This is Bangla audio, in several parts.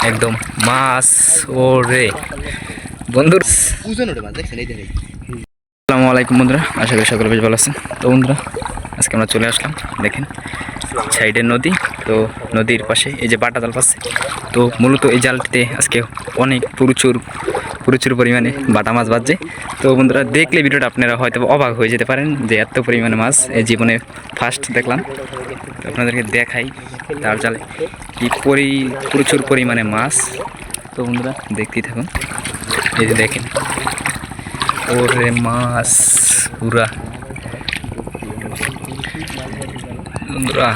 একদম মাছ ওরে বন্ধুরা। আসসালামু আলাইকুম বন্ধুরা, আশা করি সকলে বেশ ভালো আছেন। তো বন্ধুরা আজকে আমরা চলে আসলাম, দেখেন সাইডের নদী। তো নদীর পাশে এই যে বাটা জাল পাচ্ছে। তো মূলত এই জালটিতে আজকে অনেক প্রচুর পরিমাণে বাটা মাছ বাজছে। তো বন্ধুরা দেখলে ভিডিওটা আপনারা হয়তো অবাক হয়ে যেতে পারেন যে এত পরিমাণে মাছ এই জীবনে ফার্স্ট দেখলাম। তো আপনাদেরকে দেখাই তার জালে কি প্রচুর পরিমাণে মাছ। তো বন্ধুরা দেখতেই থাকুন, এই যে দেখেন ওরে মাছ পুরা বন্ধুরা,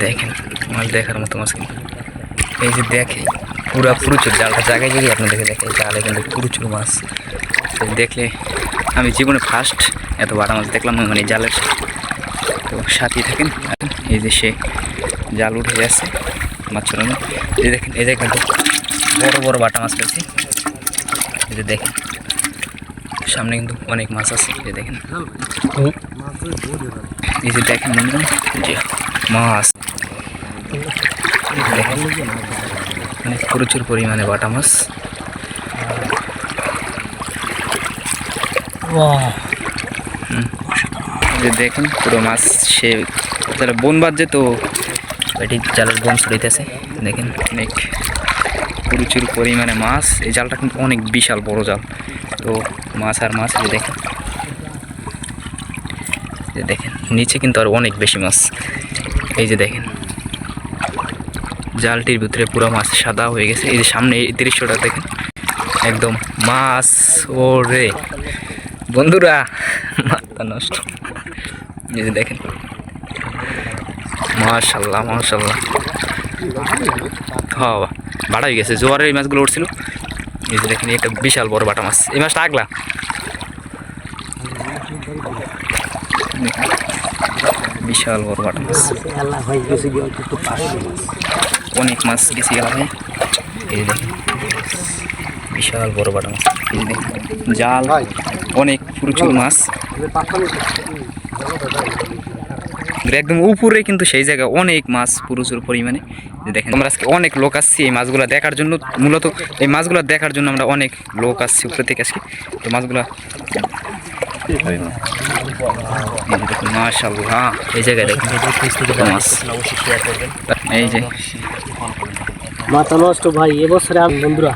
দেখেন মাছ দেখার মতো মাছ কিন্তু এই যে দেখে পুরা প্রচুর জালটা জায়গায় জায়গায় আপনাদেরকে দেখে জালে কিন্তু প্রচুর মাছ। তো দেখলে আমি জীবনে ফার্স্ট এত বাটা মাছ দেখলাম মানে জালের। তো সাথেই থাকেন, এই যে সে জাল উঠে যাচ্ছে মাছ ছড়ানো। এই দেখেন এই জায়গায় কিন্তু বড় বড় বাটা মাছ পেয়েছি। এই যে দেখেন সামনে কিন্তু অনেক মাছ আছে, এই যে দেখেন এই যে দেখেন বন্ধুরা যে মাছ দেখেন মানে প্রচুর পরিমাণে বাটা মাছ। যে দেখেন পুরো মাছ সে তাহলে বন বাজছে, তো এটি জালের বন ছড়িতেছে। দেখেন অনেক প্রচুর পরিমাণে মাছ। এই জালটা কিন্তু অনেক বিশাল বড় জাল। তো মাছ আর মাছ, এই দেখেন দেখেন নিচে কিন্তু আর অনেক বেশি মাছ। এই যে দেখেন জালটির ভিতরে পুরো মাছ সাদা হয়ে গেছে। এই যে সামনে এই দৃশ্যটা দেখেন একদম মাছ ওরে বন্ধুরা, মাথা নষ্ট। এই যে দেখেন মাশাআল্লাহ মাশাআল্লাহ, হ্যাঁ বাড়া হয়ে গেছে, জোয়ারের এই মাছগুলো উঠছিল। এই যে দেখেন একটা বিশাল বড় বাটা মাছ, এই মাছটা আগলা বিশাল বড় বাটা মাছ, অনেক মাছ গেছে গেলা ভাই। এই যে দেখেন বিশাল বড় বাটা মাছ, এই যে দেখেন জাল অনেক প্রচুর মাছ একদম উপরে, কিন্তু সেই জায়গায় অনেক মাছ প্রচুর পরিমাণে। দেখেন আমরা আজকে অনেক লোক আসছি এই মাছগুলো দেখার জন্য। মূলত এই মাছগুলো দেখার জন্য আমরা অনেক লোক আসছি উপরে থেকে আসছি। তো মাছগুলো মাশাআল্লাহ, এই জায়গায় দেখেন মাছ, এই যে মাথা নষ্ট ভাই এবছরে বন্ধুরা।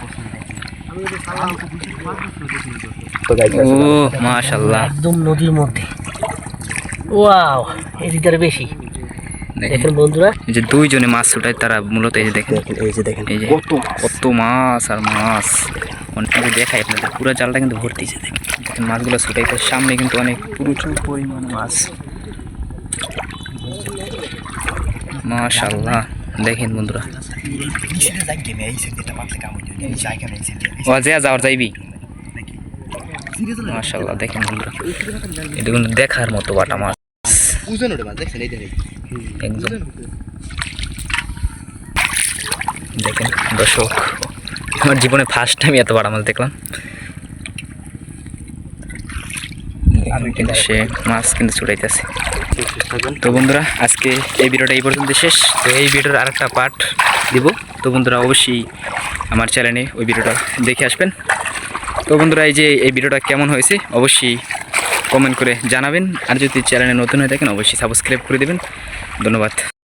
ও মাশাআল্লাহ একদম নদীর মধ্যে, ওয়াও এই দিকটার বেশি দেখেন বন্ধুরা। এই যে দুইজনে মাছ ছুটায় তারা মূলত এই যে দেখেন এই যে দেখেন এই যে কত মাছ আর মাছ অনেক দেখায় আপনাদের। পুরো জালটা কিন্তু ভর্তি, দেখেন মাছগুলো ছুটাইতে সামনে কিন্তু অনেক প্রচুর পরিমাণে মাছ মাশাআল্লাহ। দেখেন বন্ধুরা যাওয়ার যাইবি মাশাআল্লাহ। দেখেন বন্ধুরা এটা কিন্তু দেখার মতো বাটা মাছ একদম। দেখেন দর্শক আমার জীবনে ফার্স্ট টাইম এত বাটা মাছ দেখলাম। কিন্তু সে মাছ কিন্তু ছুটাইতেছে। তো বন্ধুরা আজকে এই ভিডিওটা এই পর্যন্ত শেষ। তো এই ভিডিওর আরেকটা পার্ট দিব। তো বন্ধুরা অবশ্যই আমার চ্যানেলে ওই ভিডিওটা দেখে আসবেন। তো বন্ধুরা এই যে এই ভিডিওটা কেমন হয়েছে অবশ্যই কমেন্ট করে জানাবেন। আর যদি চ্যানেলে নতুন হয়ে থাকেন অবশ্যই সাবস্ক্রাইব করে দেবেন। ধন্যবাদ।